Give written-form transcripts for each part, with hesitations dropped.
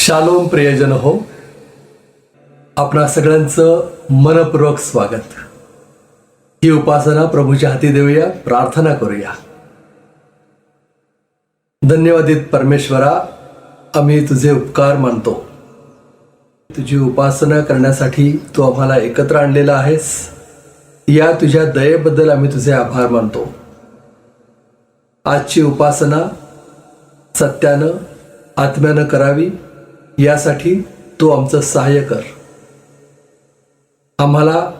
Shalom प्रियजन हो, आपणा सगळ्यांचं मनपूर्वक स्वागत. ही उपासना प्रभूच्या हाती देऊया, प्रार्थना करूया. धन्यवादित परमेश्वरा, आम्ही तुझे उपकार मानतो. तुझी उपासना करण्यासाठी तू आम्हाला एकत्र आणलेला आहेस. या तुझ्या दयेबद्दल आम्ही तुझे आभार मानतो. आजची उपासना सत्यानं आत्म्यानं करावी यासाठी तू आमचं सहाय्य कर. आम्हाला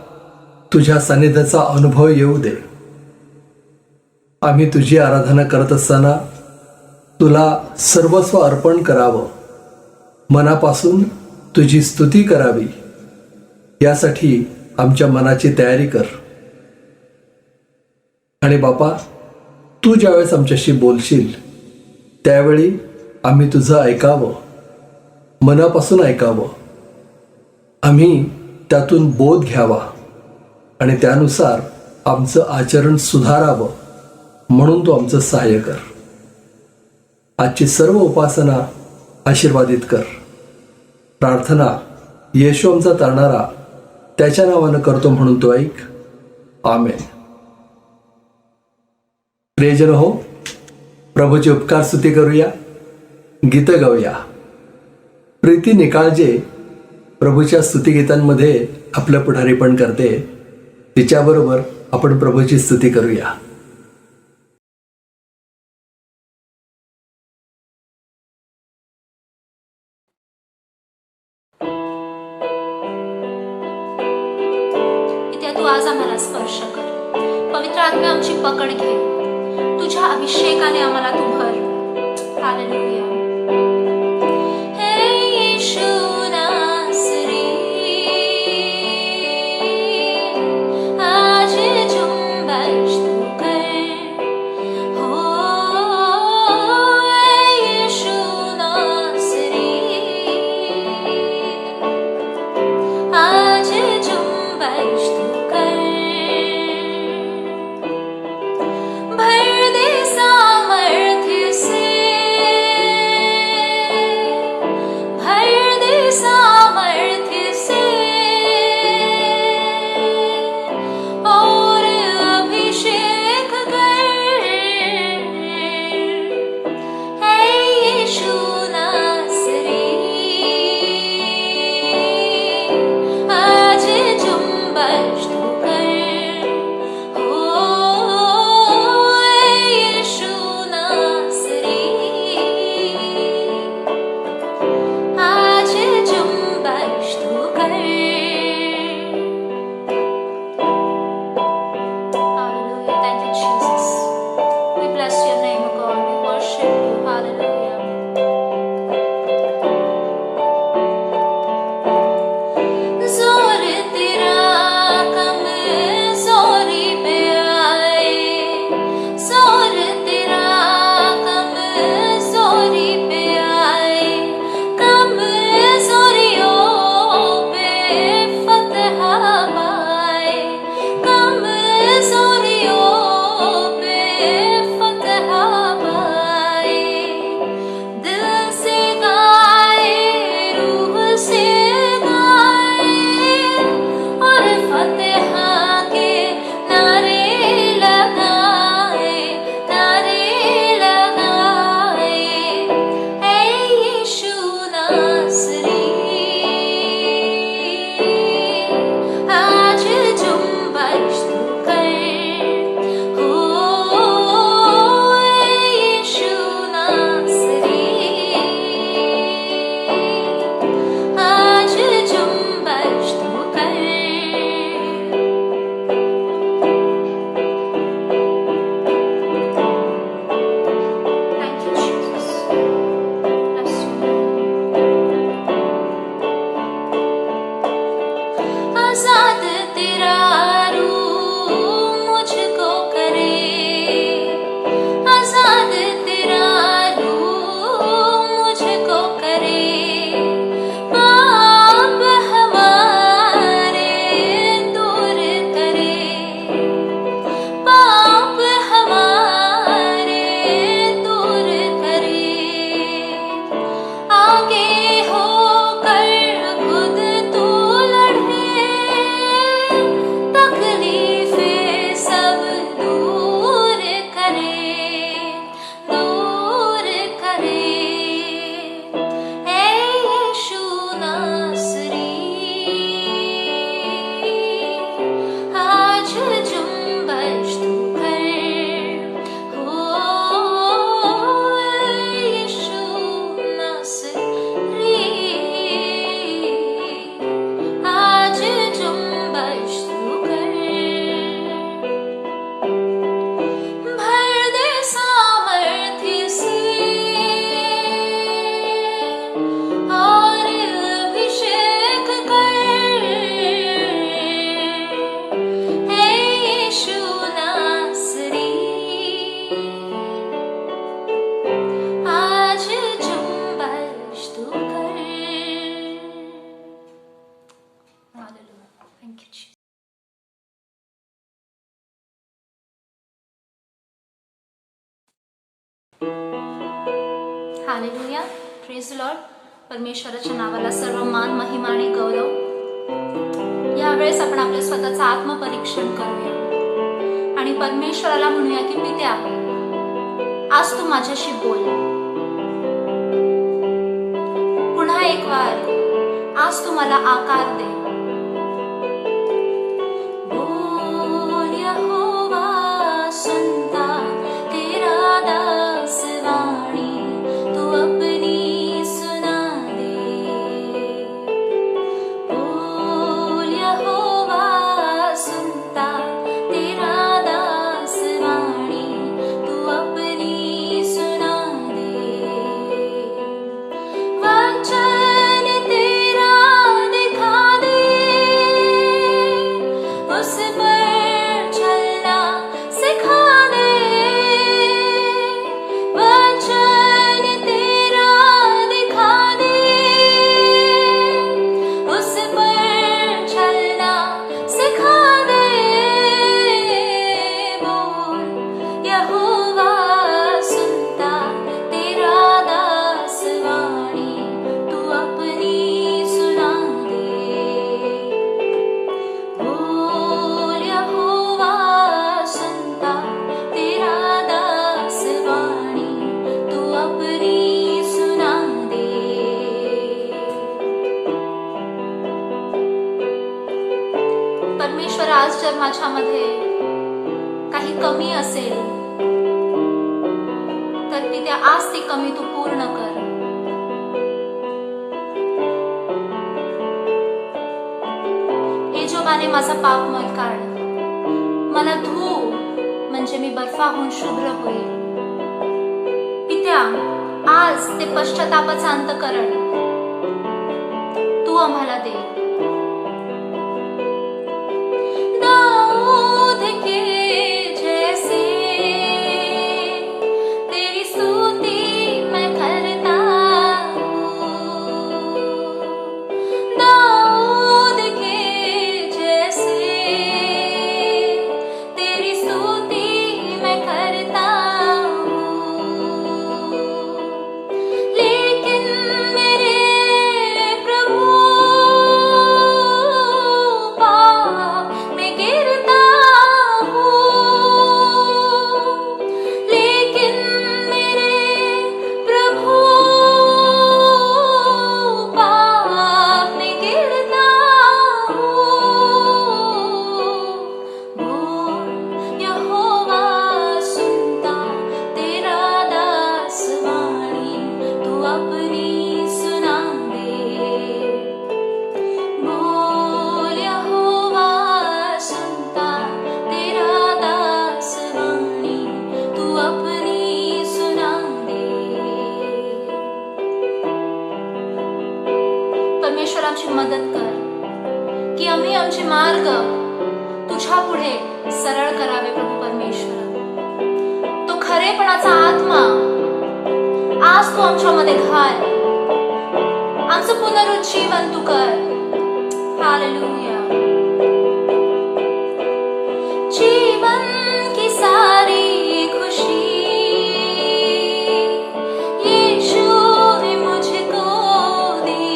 तुझ्या सानिध्याचा अनुभव येऊ दे. आम्ही तुझी आराधना करत असताना तुला सर्वस्व अर्पण करावं, मनापासून तुझी स्तुती करावी यासाठी आमच्या मनाची तयारी कर. आणि बापा, तू ज्यावेळेस आमच्याशी बोलशील त्यावेळी आम्ही तुझं ऐकावं, मनापासून ऐकावं. आम्ही त्यातून बोध घ्यावा आणि त्यानुसार आमचं आचरण सुधारावं, म्हणून तू आमचं सहाय्य कर. आजची सर्व उपासना आशीर्वादित कर. प्रार्थना येशू आमचा तारणारा त्याच्या नावानं करतो म्हणून तो ऐक. आमेन. प्रियजन हो, प्रभूचे उपकार स्तुती करूया, गीत गाऊया. प्रीती निकाळजे प्रभूच्या स्तुतिगीतांमध्ये आपलं पुढारीपण करते. तिच्याबरोबर आपण प्रभूची स्तुती करूया. तू आज आम्हाला स्पर्श कर. पवित्र आत्म्या आमची पकड घे. तुझ्या अभिषेकाने आम्हाला तू भर. हालेलुया. हे येशू नासरी, आज जुंबश तू कर. हो येशू नासरी, आज जुंबश तू आगे हो थँक्यू. हालेलुया. Praise Lord. परमेश्वराच्या नावाला सर्व मान, महिमा आणि गौरव. यावेळेस आपण आपल्या स्वतःचं आत्मपरीक्षण करूया आणि परमेश्वराला म्हणूया की पित्या, आज तू माझ्याशी बोल. पुन्हा एक वार आज तू मला आकार दे. बोल यहोवा, सुनता तेरा दास वाणी, तू अपनी सुना दे. बोल यहोवा, सुनता तेरा दास वाणी, तू अपनी सुना दे. वचन तेरा दिखा दे, उस पर चलना सिखा दे. वचन तेरा दिखा दे, उस पर चलना सिखा दे. बोल यहोवा, सुनता तेरा दास वाणी, तू अपनी सुना दे. बोल यहोवा, सुनता तेरा दास वाणी, तू अपनी सुना दे. परमेश्वर, आज जर माझ्यामध्ये काही कमी असेल तर पित्या आज ती कमी तू पूर्ण कर. येजोबाने माझा पापमय काढ, मला धू म्हणजे मी बर्फाहून शुभ्र होईल. पित्या, आज ते पश्चातापाचं अंतःकरण तू आम्हाला दे. दाऊद के जैसे तेरी स्तुति मैं करता हूँ. दाऊद के जैसे तेरी स्तुति मैं करता हूँ. लेकिन मेरे प्रभु, पाप में गिरता हूँ. लेकिन मेरे प्रभु, पाप में गिरता हूँ. बोल यहोवा, सुनता तेरा दास वाणी, तू अपनी सुना दे. बोल यहोवा, सुनता तेरा दास वाणी, तू अपनी सुना दे. परमेश्वर, आमची मदत कर की आम्ही आमचे मार्ग तुझ्या पुढे सरळ करावे. प्रभू परमेश्वर, तो खरेपणाचा आत्मा आज तू आमच्यामध्ये घाल. आमचं पुनरुज्जीवन तू कर. हालेलुया. जीवन की सारी खुशी यीशु ने मुझको दी.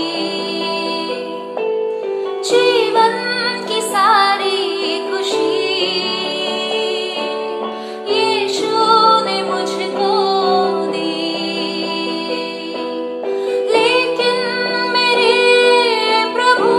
जीवन की सारी खुशी यीशु ने मुझको दी. लेकिन मेरे प्रभु,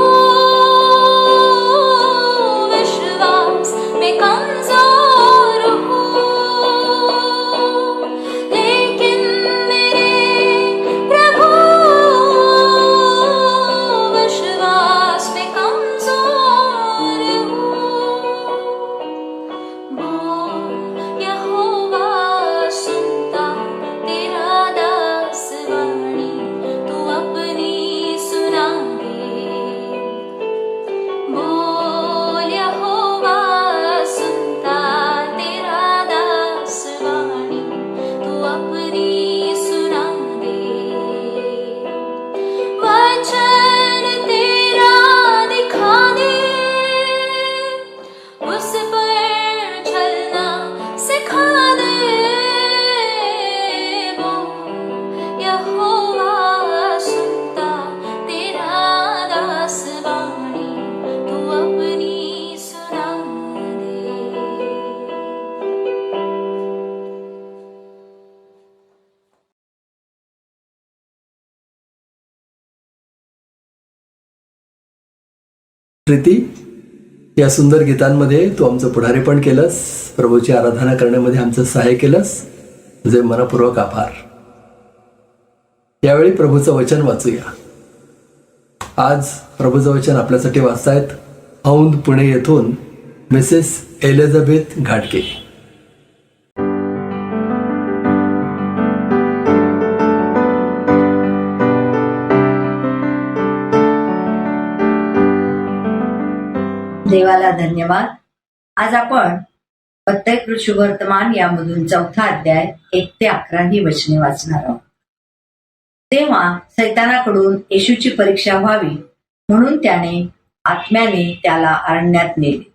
प्रीती, या सुंदर गीतांमध्ये तू आमचं पुढारीपण केलंस, प्रभूची आराधना करण्यामध्ये आमचं सहाय्य केलंस, तुझे मनपूर्वक आभार. यावेळी प्रभूचं वचन वाचूया. आज प्रभूचं वचन आपल्यासाठी वाचतायत औंध पुणे येथून मिसेस एलिझाबेथ घाटगे. देवाला धन्यवाद. आज आपण प्रत्येक ऋषुवर्तमान यामधून 4था अध्याय 1 ते 11 ही वचने वाचणार आहोत. तेव्हा सैतानाकडून येशूची परीक्षा व्हावी म्हणून त्याने आत्म्याने त्याला अरण्यात नेले.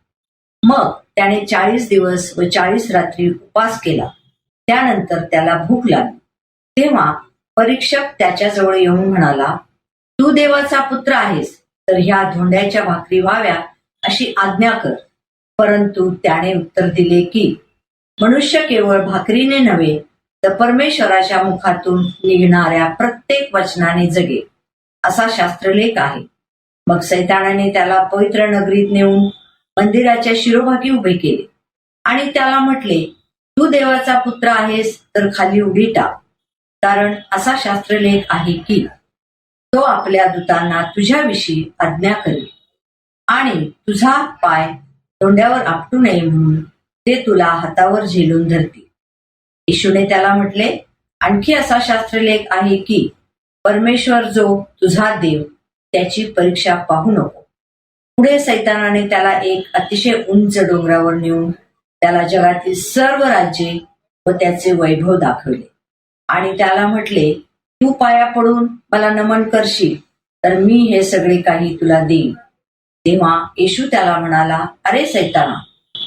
मग त्याने 40 दिवस व 40 रात्री उपवास केला. त्यानंतर त्याला भूक लागली. तेव्हा परीक्षक त्याच्याजवळ येऊन म्हणाला, तू देवाचा पुत्र आहेस तर ह्या धोंड्याच्या भाकरी व्हाव्या अशी आज्ञा कर. परंतु त्याने उत्तर दिले की मनुष्य केवळ भाकरीने नव्हे तर परमेश्वराच्या मुखातून निघणाऱ्या प्रत्येक वचनाने जगे असा शास्त्रलेख आहे. मग सैतानाने त्याला पवित्र नगरीत नेऊन मंदिराच्या शिरोभागी उभे केले आणि त्याला म्हटले, तू देवाचा पुत्र आहेस तर खाली उडी टाक, कारण असा शास्त्रलेख आहे की तो आपल्या दूतांना तुझ्याविषयी आज्ञा करेल आणि तुझा पाय धोंड्यावर आपटू नये म्हणून ते तुला हातावर झेलून धरतील. येशूने त्याला म्हटले, आणखी असा शास्त्रलेख आहे की परमेश्वर जो तुझा देव त्याची परीक्षा पाहू नको. पुढे सैतानाने त्याला एक अतिशय उंच डोंगरावर नेऊन त्याला जगातील सर्व राज्ये व त्याचे वैभव दाखवले आणि त्याला म्हटले, तू पाया पडून मला नमन करशील तर मी हे सगळे काही तुला देईन. तेव्हा येशू त्याला म्हणाला, अरे सैताना,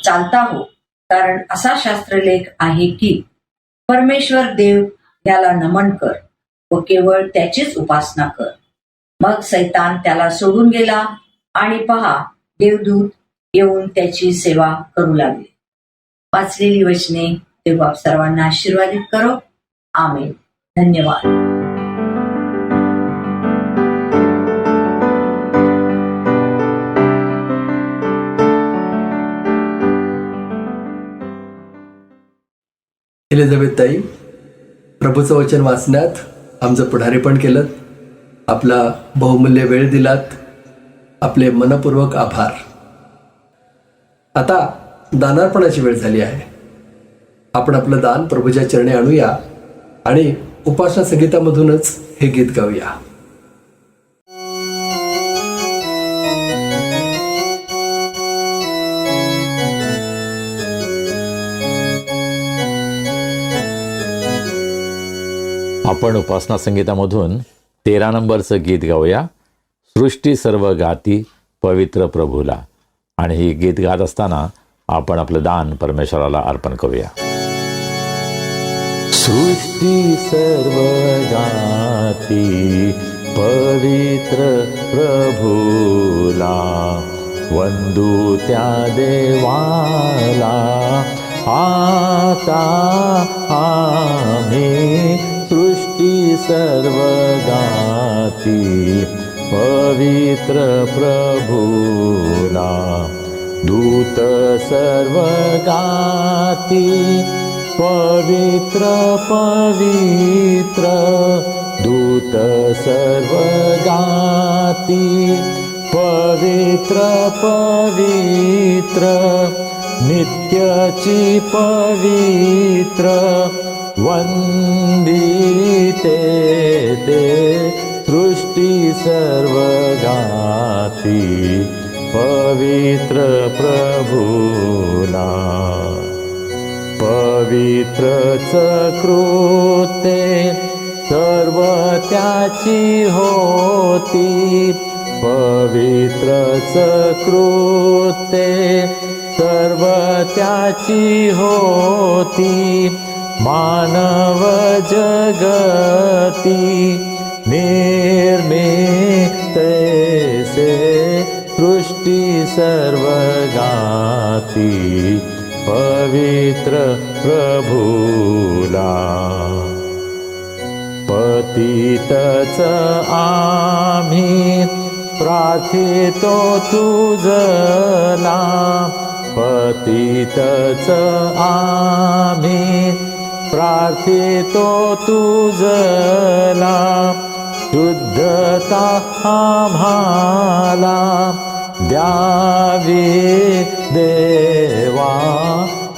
चालता हो, कारण असा शास्त्रलेख आहे की परमेश्वर देव याला नमन कर व केवळ त्याचीच उपासना कर. मग सैतान त्याला सोडून गेला आणि पहा, देवदूत येऊन त्याची सेवा करू लागले. वाचलेली वचने देव आप सर्वांना आशीर्वादित करो. आमेन. धन्यवाद. एलिझाबेथ ताई, प्रभूचं वचन वाचण्यात आमचं पुढारीपण केलं, आपला बहुमूल्य वेळ दिलात, आपले मनपूर्वक आभार. आता दानार्पणाची वेळ झाली आहे. आपण आपलं दान प्रभूच्या चरणी आणूया आणि उपासना संगीतामधूनच हे गीत गाऊया. आपण उपासना संगीतामधून 13 नंबरचं गीत गाऊया, सृष्टी सर्व गाती पवित्र प्रभूला. आणि ही गीत गात असताना आपण आपलं दान परमेश्वराला अर्पण करूया. सृष्टी सर्व गाती पवित्र प्रभूला, वंदू त्या देवाला आता आम्ही. सृष्टी सर्व गाती पवित्र प्रभूला, दूत सर्व गाती पवित्र पवित्र, दूत सर्व गाती पवित्र पवित्र, नित्यची पवित्र वंदिते ते. सृष्टी सर्व गाती पवित्र प्रभूला, पवित्रच कृत्ये सर्व त्याची होती, पवित्रच कृत्ये सर्व त्याची होती. मानव जगती निर्मिते से, सृष्टी सर्व गाती पवित्र प्रभूला. पतितच आम्ही प्रार्थितो तुझला पतितच आम्ही प्रार्थितो तुझला शुद्धता आम्हाला द्यावी देवा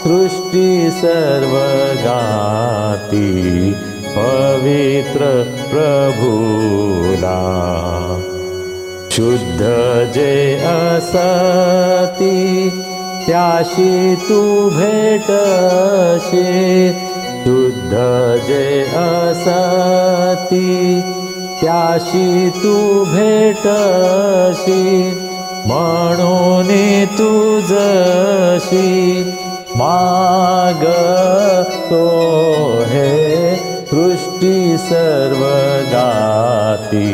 सृष्टी सर्व गाती पवित्र प्रभूला शुद्ध जे असती त्याशी तू भेटशी शुद्ध जे असती त्याशी तू भेटशी म्हणून तुझशी मागतो हे सृष्टी सर्व गाती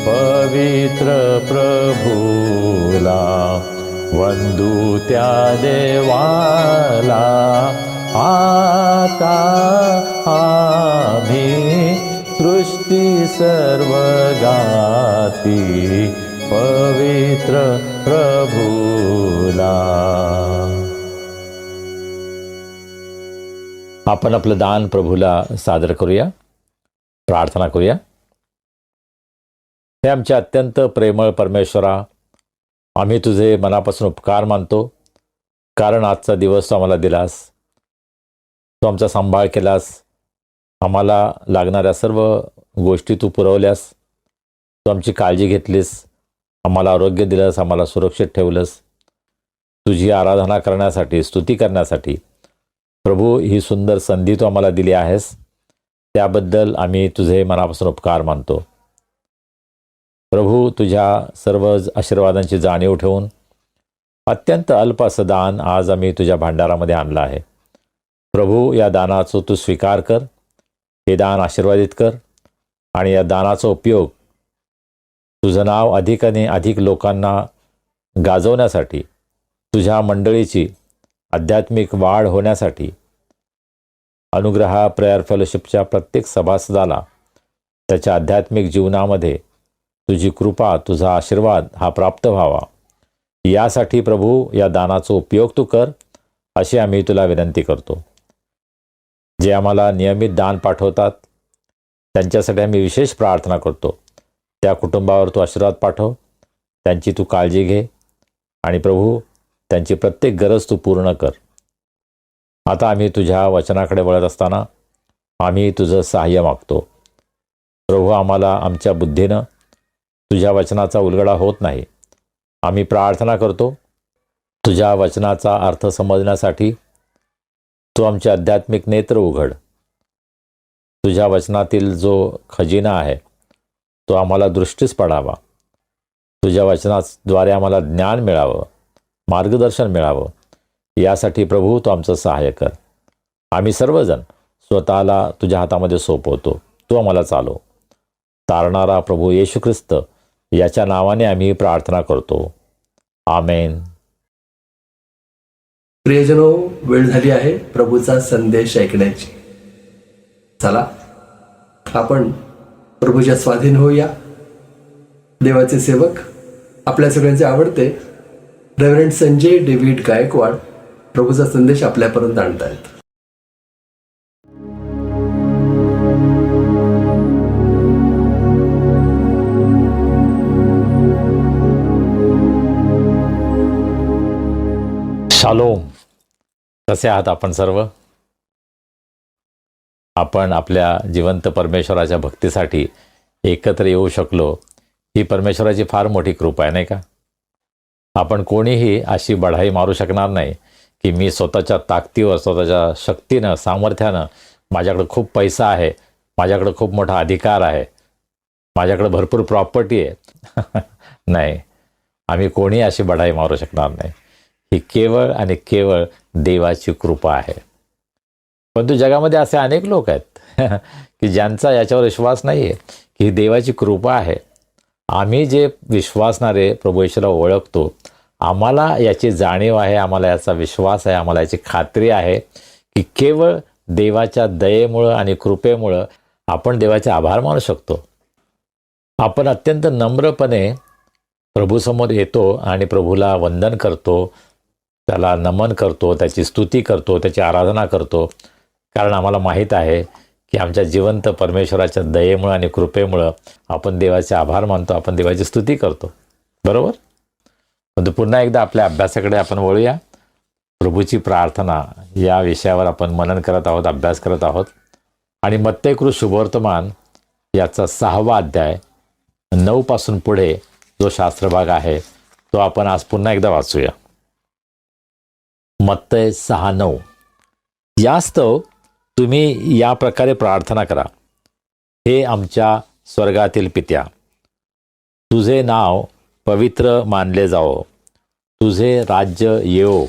पवित्र प्रभूला वंदू त्या देवाला आता आम्ही सृष्टी सर्व गाती पवित्र प्रभूला. आपण आपलं दान प्रभूला सादर करूया, प्रार्थना करूया. हे आमचे अत्यंत प्रेमळ परमेश्वरा, आम्ही तुझे मनापासून उपकार मानतो, कारण आजचा दिवस तू आम्हाला दिलास, तू आमचा सांभाळ केलास, आम्हाला लागणाऱ्या सर्व गोष्टी तू पुरवल्यास, तू आमची काळजी घेतलीस, आम्हाला आरोग्य दिलंस, आम्हाला सुरक्षित ठेवलंस. तुझी आराधना करण्यासाठी, स्तुती करण्यासाठी प्रभू ही सुंदर संधी तू आम्हाला दिली आहेस, त्याबद्दल आम्ही तुझे मनापासून उपकार मानतो. प्रभू, तुझ्या सर्व आशीर्वादांची जाणीव ठेवून अत्यंत अल्प असं दान आज आम्ही तुझ्या भांडारामध्ये आणलं आहे. प्रभू, या दानाचा तू स्वीकार कर, हे दान आशीर्वादित कर आणि या दानाचा उपयोग तुझं नाव अधिक आणि अधिक लोकांना गाजवण्यासाठी, तुझ्या मंडळीची आध्यात्मिक वाढ होण्यासाठी, अनुग्रहा प्रेयर फेलोशिपच्या प्रत्येक सभासदाला त्याच्या आध्यात्मिक जीवनामध्ये तुझी कृपा, तुझा आशीर्वाद हा प्राप्त व्हावा, यासाठी प्रभू या दानाचा उपयोग तू कर, अशी आम्ही तुला विनंती करतो. जे आम्हाला नियमित दान पाठवतात त्यांच्यासाठी आम्ही विशेष प्रार्थना करतो. त्या कुटुंबावर तू आशीर्वाद पाठव, त्यांची तू काळजी घे आणि प्रभू त्यांची प्रत्येक गरज तू पूर्ण कर. आता आम्ही तुझ्या वचनाकडे वळत असताना आम्ही तुझं सहाय्य मागतो. प्रभू, आम्हाला आमच्या बुद्धीनं तुझ्या वचनाचा उलगडा होत नाही. आम्ही प्रार्थना करतो, तुझ्या वचनाचा अर्थ समजण्यासाठी तू आमचे आध्यात्मिक नेत्र उघड. तुझ्या वचनातील जो खजिना आहे तो आम्हाला दृष्टीस पडावा. तुझ्या वचनाद्वारे आम्हाला ज्ञान मिळावं, मार्गदर्शन मिळावं, यासाठी प्रभू तू आमचं सहाय्य कर. आम्ही सर्वजण स्वतःला तुझ्या हातामध्ये सोपवतो, तू आम्हाला चालव. तारणारा प्रभू येशू ख्रिस्त याच्या नावाने आम्ही प्रार्थना करतो. आमेन. प्रियजनो, वेळ झाली आहे प्रभूचा संदेश ऐकण्याची. चला आपण प्रभूच्या स्वाधीन होऊया. देवाचे सेवक, आपल्या सगळ्यांचे आवडते रेव्हरंड संजय डेव्हिड गायकवाड प्रभूचा संदेश आपल्यापर्यंत आणतायत. शालोम. कसे आहात आपण सर्व? आपण आपल्या जिवंत परमेश्वराच्या भक्तीसाठी एकत्र येऊ शकलो, ही परमेश्वराची फार मोठी कृपा आहे, नाही का? आपण कोणीही अशी बढाई मारू शकणार नाही की मी स्वतःच्या ताकदीवर, स्वतःच्या शक्तीनं, सामर्थ्यानं, माझ्याकडं खूप पैसा आहे, माझ्याकडं खूप मोठा अधिकार आहे, माझ्याकडं भरपूर प्रॉपर्टी आहे. नाही, आम्ही कोणी अशी बढाई मारू शकणार नाही. ही केवळ आणि केवळ देवाची कृपा आहे. परंतु जगामध्ये असे अनेक लोक आहेत की ज्यांचा याच्यावर विश्वास नाही आहे की ही देवाची कृपा आहे. आम्ही जे विश्वासणारे प्रभू येशूला ओळखतो, आम्हाला याची जाणीव आहे, आम्हाला याचा विश्वास आहे, आम्हाला याची खात्री आहे की केवळ देवाच्या दयेमुळं आणि कृपेमुळं आपण देवाचे आभार मानू शकतो. आपण अत्यंत नम्रपणे प्रभूसमोर येतो आणि प्रभूला वंदन करतो, त्याला नमन करतो, त्याची स्तुती करतो, त्याची आराधना करतो. कारण आम्हाला माहीत आहे की आमच्या जिवंत परमेश्वराच्या दयेमुळं आणि कृपेमुळं आपण देवाचे आभार मानतो, आपण देवाची स्तुती करतो. बरोबर? परंतु पुन्हा एकदा आपल्या अभ्यासाकडे आपण वळूया. प्रभूची प्रार्थना या विषयावर आपण मनन करत आहोत, अभ्यास करत आहोत. आणि मत्तेकृत शुभवर्तमान याचा 6वा अध्याय 9 पासून पुढे जो शास्त्रभाग आहे तो आपण आज पुन्हा एकदा वाचूया. मत्तय 6:9. यास्तव तुम्ही या प्रकारे प्रार्थना करा. हे आमच्या स्वर्गातील पित्या, तुझे नाव पवित्र मानले जावो, तुझे राज्य येवो,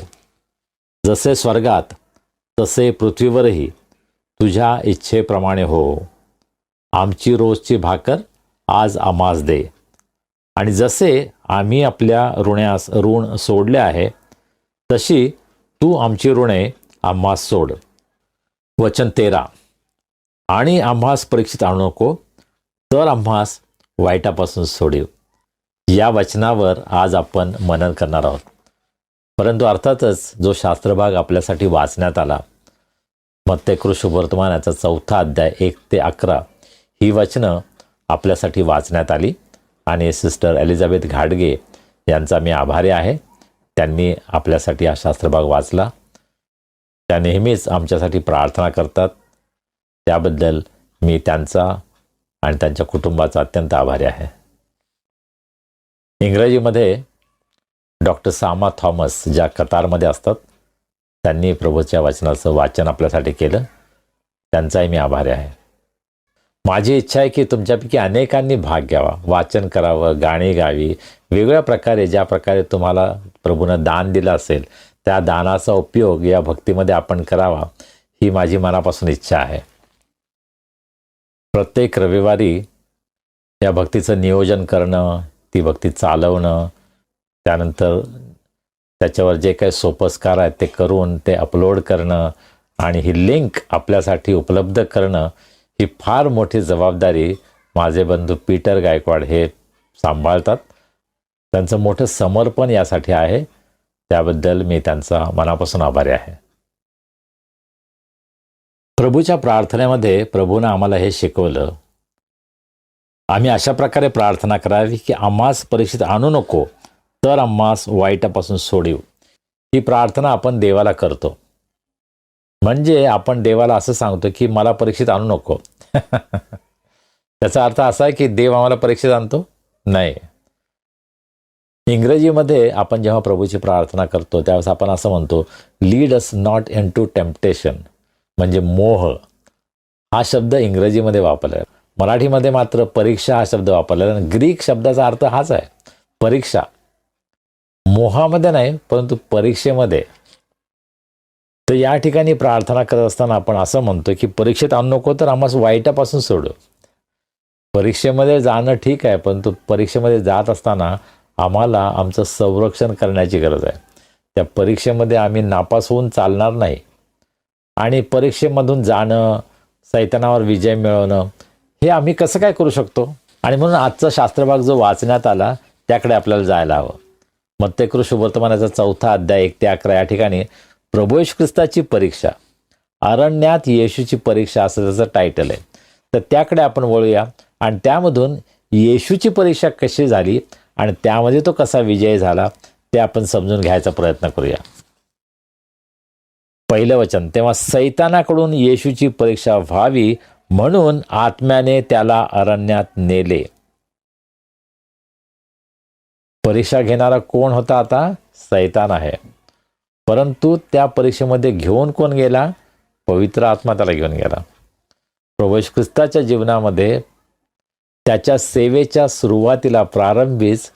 जसे स्वर्गात तसे पृथ्वीवरही तुझ्या इच्छेप्रमाणे हो. आमची रोजची भाकर आज आम्हास दे, आणि जसे आम्ही आपल्या ऋण्यास ऋण सोडले आहे तशी तू आमची ऋणे आम्हास सोड. वचन 13. आणि आम्हास परीक्षित आणू नको, तर आम्हास वाईटापासून सोडीव. या वचनावर आज आपण मनन करणार आहोत. परंतु अर्थातच जो शास्त्रभाग आपल्यासाठी वाचण्यात आला, मत्तेकृत शुभवर्तमान याचा 4था अध्याय 1 ते 11 ही वचनं आपल्यासाठी वाचण्यात आली. आणि सिस्टर एलिझाबेथ घाडगे यांचा मी आभारी आहे. त्यांनी आपल्यासाठी हा शास्त्रभाग वाचला. त्या नेहमीच आमच्यासाठी प्रार्थना करतात. त्याबद्दल मी त्यांचा आणि त्यांच्या कुटुंबाचा अत्यंत आभारी आहे. इंग्रजीमध्ये डॉक्टर सामा थॉमस ज्या कतारमध्ये असतात, त्यांनी प्रभूच्या वचनाचं वाचन आपल्यासाठी केलं. त्यांचाही मी आभारी आहे. माझी इच्छा आहे की तुमच्यापैकी अनेकांनी भाग घ्यावा, वाचन करावं, गाणी गावी, वेगवेगळ्या प्रकारे ज्या प्रकारे तुम्हाला प्रभूनं दान दिलं असेल त्या दानाचा उपयोग या भक्तीमध्ये आपण करावा, ही माझी मनापासून इच्छा आहे. प्रत्येक रविवारी या भक्तीचं नियोजन करणं, ती भक्ती चालवणं, त्यानंतर त्याच्यावर जे काही सोपस्कार आहेत ते करून ते अपलोड करणं आणि ही लिंक आपल्यासाठी उपलब्ध करणं, ही फार मोठी जबाबदारी माझे बंधू पीटर गायकवाड हे सांभाळतात. त्यांचं मोठं समर्पण यासाठी आहे. त्याबद्दल मी त्यांचा मनापासून आभारी आहे. प्रभूच्या प्रार्थनेमध्ये प्रभूनं आम्हाला हे शिकवलं, आम्ही अशा प्रकारे प्रार्थना करावी की आम्हास परीक्षित आणू नको, तर आम्हास वाईटापासून सोडीव. ही प्रार्थना आपण देवाला करतो. म्हणजे आपण देवाला असं सांगतो की मला परीक्षित आणू नको. त्याचा अर्थ असा आहे की देव आम्हाला परीक्षित आणतो? नाही. इंग्रजीमध्ये आपण जेव्हा प्रभूची प्रार्थना करतो त्यावेळेस आपण असं म्हणतो, lead us not into temptation, म्हणजे मोह हा शब्द इंग्रजीमध्ये वापरला आहे. मराठीमध्ये मात्र परीक्षा हा शब्द वापरला आहे. ग्रीक शब्दाचा अर्थ हाच आहे, परीक्षा. मोहामध्ये नाही, परंतु परीक्षेमध्ये. तर या ठिकाणी प्रार्थना करत असताना आपण असं म्हणतो की परीक्षेत आणू नको, तर आम्हास वाईटापासून सोडू. परीक्षेमध्ये जाणं ठीक आहे, परंतु परीक्षेमध्ये जात असताना आम्हाला आमचं संरक्षण करण्याची गरज आहे. त्या परीक्षेमध्ये आम्ही नापास होऊन चालणार नाही. आणि परीक्षेमधून जाणं, सैतानावर विजय मिळवणं, हे आम्ही कसं काय करू शकतो? आणि म्हणून आजचा शास्त्रभाग जो वाचण्यात आला त्याकडे आपल्याला जायला हवं. मत्तेकृत शुभवर्तमानाचा 4था अध्याय 1 ते 11 या ठिकाणी प्रभू येशू ख्रिस्ताची परीक्षा, अरण्यात येशूची परीक्षा असं त्याचं टायटल आहे. तर त्याकडे आपण वळूया आणि त्यामधून येशूची परीक्षा कशी झाली आणि त्यामध्ये तो कसा विजय झाला ते आपण समजून घ्यायचा प्रयत्न करूया. पहिलं वचन, तेव्हा सैतानाकडून येशूची परीक्षा व्हावी म्हणून आत्म्याने त्याला अरण्यात नेले. परीक्षा घेणारा कोण होता? आता सैतान आहे. परंतु त्या परीक्षेमध्ये घेऊन कोण गेला? पवित्र आत्मा त्याला घेऊन गेला. प्रभू येशू ख्रिस्ताच्या जीवनामध्ये त्याच्या सेवेच्या सुरुवातीला प्रारंभीच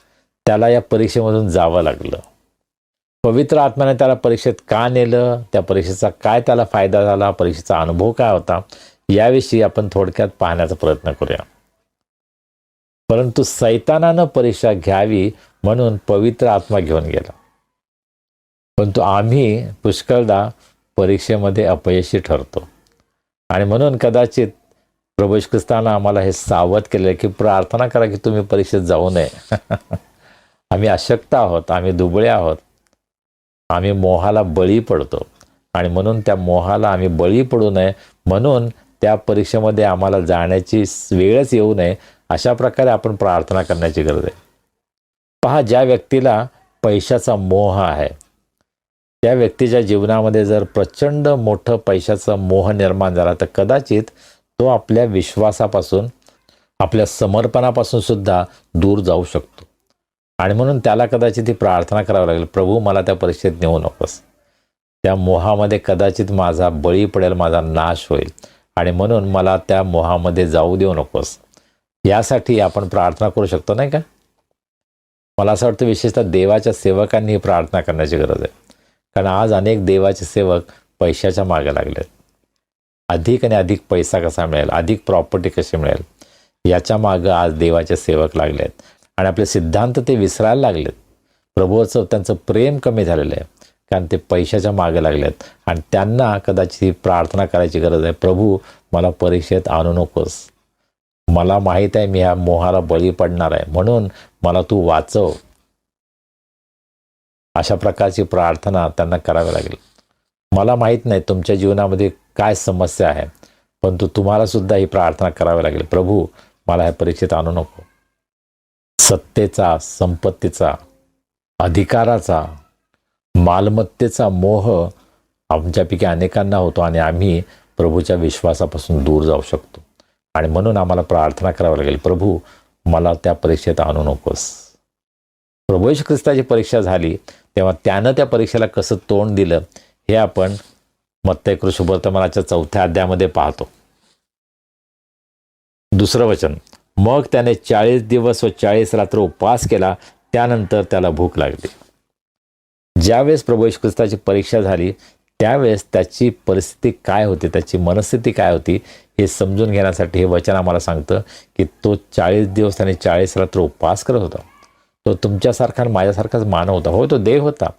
त्याला या परीक्षेमधून जावं लागलं. पवित्र आत्म्याने त्याला परीक्षेत का नेलं, त्या परीक्षेचा काय त्याला फायदा झाला, परीक्षेचा अनुभव काय होता, याविषयी आपण थोडक्यात पाहण्याचा प्रयत्न करूया. परंतु सैतानानं परीक्षा घ्यावी म्हणून पवित्र आत्मा घेऊन गेला. परंतु आम्ही पुष्कळदा परीक्षेमध्ये अपयशी ठरतो. आणि म्हणून कदाचित प्रभू येशू ख्रिस्तानं आम्हाला हे सावध केले की प्रार्थना करा की तुम्ही परीक्षेत जाऊ नये. आम्ही अशक्त आहोत, आम्ही दुबळे आहोत, आम्ही मोहाला बळी पडतो आणि म्हणून त्या मोहाला आम्ही बळी पडू नये म्हणून त्या परीक्षेमध्ये आम्हाला जाण्याची वेळच येऊ नये अशा प्रकारे आपण प्रार्थना करण्याची गरज आहे. पहा, ज्या व्यक्तीला पैशाचा मोह आहे त्या व्यक्तीच्या जीवनामध्ये जर प्रचंड मोठं पैशाचा मोह निर्माण झाला तर कदाचित तो आपल्या विश्वासापासून, आपल्या समर्पणापासून सुद्धा दूर जाऊ शकतो. आणि म्हणून त्याला कदाचित ही प्रार्थना करावी लागेल, प्रभू मला त्या परीक्षेत नेऊ नकोस. त्या मोहामध्ये कदाचित माझा बळी पडेल, माझा नाश होईल आणि म्हणून मला त्या मोहामध्ये जाऊ देऊ नकोस. यासाठी आपण प्रार्थना करू शकतो नाही का? मला असं वाटतं विशेषतः देवाच्या सेवकांनी ही प्रार्थना करण्याची गरज आहे. कारण आज अनेक देवाचे सेवक पैशाच्या मागे लागलेत. अधिक आणि अधिक पैसा कसा मिळेल, अधिक प्रॉपर्टी कशी मिळेल, याच्या मागं आज देवाचे सेवक लागले आहेत आणि आपले सिद्धांत ते विसरायला लागलेत. प्रभूचं त्यांचं प्रेम कमी झालेलं आहे कारण ते पैशाच्या मागे लागलेत आणि त्यांना कदाचित ही प्रार्थना करायची गरज आहे, प्रभू मला परीक्षेत आणू नकोस. मला माहीत आहे मी ह्या मोहाला बळी पडणार आहे, म्हणून मला तू वाचव. अशा प्रकारची प्रार्थना त्यांना करावी लागेल. मला माहीत नाही तुमच्या जीवनामध्ये काय समस्या आहे, परंतु तुम्हाला सुद्धा ही प्रार्थना करावी लागेल, प्रभू मला ह्या परीक्षेत आणू नको. सत्तेचा, संपत्तीचा, अधिकाराचा, मालमत्तेचा मोह आमच्यापैकी अनेकांना होतो आणि आम्ही प्रभूच्या विश्वासापासून दूर जाऊ शकतो. आणि म्हणून आम्हाला प्रार्थना करावी लागेल, प्रभू मला त्या परीक्षेत आणू नकोस. प्रभू येशू ख्रिस्ताची परीक्षा झाली तेव्हा त्यानं त्या परीक्षेला कसं तोंड दिलं हे आपण मत्तई शुभवर्तमानाच्या 4थ्या अध्यायामध्ये पाहतो. 2रं वचन, मग त्याने 40 दिवस व 40 रात्र उपवास केला, त्यानंतर त्याला भूक लागली. ज्यावेळेस प्रभू येशू ख्रिस्ताची परीक्षा झाली त्यावेळेस त्याची परिस्थिती काय होती, त्याची मनस्थिती काय होती हे समजून घेण्यासाठी हे वचन आम्हाला सांगतं की तो 40 दिवस त्याने 40 रात्र उपवास करत होता. तो तुमच्यासारखा आणि माझ्यासारखाच मानव होता. हो, तो देव होता,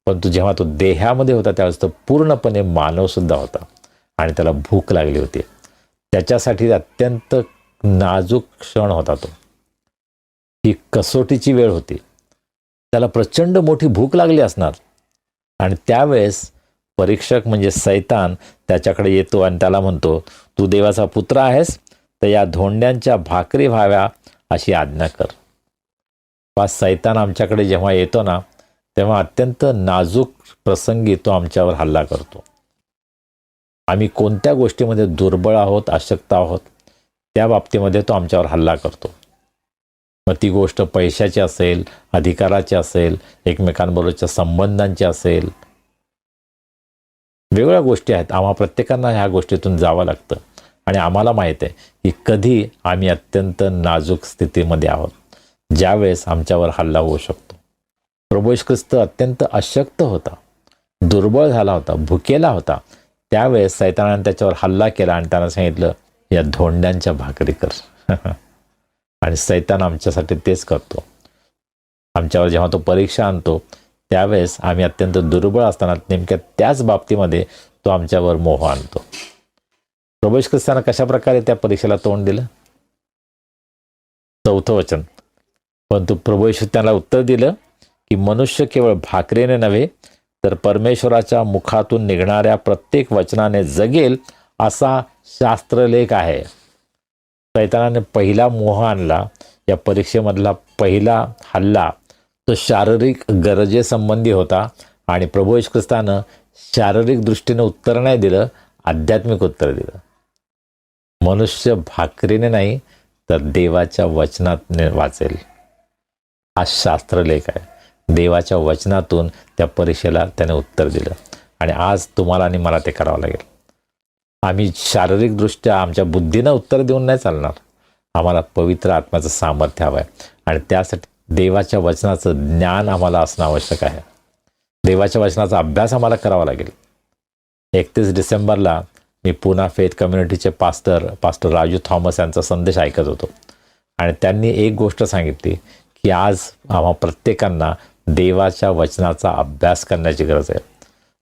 परंतु जेव्हा तो देहामध्ये होता त्यावेळेस तो पूर्णपणे मानवसुद्धा होता आणि त्याला भूक लागली होती. त्याच्यासाठी अत्यंत नाजूक क्षण होता तो. ही कसोटीची वेळ होती. त्याला प्रचंड मोठी भूक लागली असणार आणि त्यावेळेस परीक्षक म्हणजे सैतान त्याच्याकडे येतो आणि त्याला म्हणतो, तू देवाचा पुत्र आहेस तर या धोंड्यांच्या भाकरी व्हाव्या अशी आज्ञा कर. सैतान आमच्याकडे जेव्हा येतो ना तेव्हा अत्यंत नाजूक प्रसंगी तो आमच्यावर हल्ला करतो. आम्ही कोणत्या गोष्टीमध्ये दुर्बळ आहोत, अशक्त आहोत, त्या बाबतीमध्ये तो आमच्यावर हल्ला करतो. मग ती गोष्ट पैशाची असेल, अधिकाराची असेल, एकमेकांबरोबरच्या संबंधांची असेल, वेगवेगळ्या गोष्टी आहेत. आम्हा प्रत्येकांना ह्या गोष्टीतून जावं लागतं आणि आम्हाला माहीत आहे की कधी आम्ही अत्यंत नाजूक स्थितीमध्ये आहोत ज्यावेळेस आमच्यावर हल्ला होऊ शकतो. प्रभू येशू ख्रिस्त अत्यंत अशक्त होता, दुर्बळ झाला होता, भुकेला होता. त्यावेळेस सैतानाने त्याच्यावर हल्ला केला आणि त्यानं सांगितलं, या धोंड्यांच्या भाकरी कर. आणि सैतान आमच्यासाठी तेच करतो. आमच्यावर जेव्हा तो परीक्षा आणतो त्यावेळेस आम्ही अत्यंत दुर्बळ असताना नेमक्या त्याच बाबतीमध्ये तो आमच्यावर मोह आणतो. प्रभू येशू ख्रिस्तानं कशा प्रकारे त्या परीक्षेला तोंड दिलं? 4थं वचन, परंतु प्रभू येशू त्याला उत्तर दिलं की मनुष्य केवळ भाकरीने नव्हे तर परमेश्वराच्या मुखातून निघणाऱ्या प्रत्येक वचनाने जगेल असा शास्त्रलेख आहे. सैतानाने पहिला मोह आणला. या परीक्षेमधला पहिला हल्ला तो शारीरिक गरजेसंबंधी होता आणि प्रभू येशू ख्रिस्तानं शारीरिक दृष्टीने उत्तर नाही दिलं, आध्यात्मिक उत्तर दिलं. मनुष्य भाकरीने नाही तर देवाच्या वचनात वाचेल हा शास्त्रलेख आहे. देवाच्या वचनातून त्या परीक्षेला त्याने उत्तर दिलं आणि आज तुम्हाला आणि मला ते करावं लागेल. आम्ही शारीरिकदृष्ट्या आमच्या बुद्धीनं उत्तर देऊन नाही चालणार. आम्हाला पवित्र आत्म्याचं सामर्थ्य हवं आहे आणि त्यासाठी देवाच्या वचनाचं ज्ञान आम्हाला असणं आवश्यक आहे. देवाच्या वचनाचा अभ्यास आम्हाला करावा लागेल. 31 डिसेंबरला मी पुणा फेथ कम्युनिटीचे पास्टर राजू थॉमस यांचा संदेश ऐकत होतो आणि त्यांनी एक गोष्ट सांगितली की आज आम्हा प्रत्येकांना देवाच्या वचनाचा अभ्यास करण्याची गरज आहे.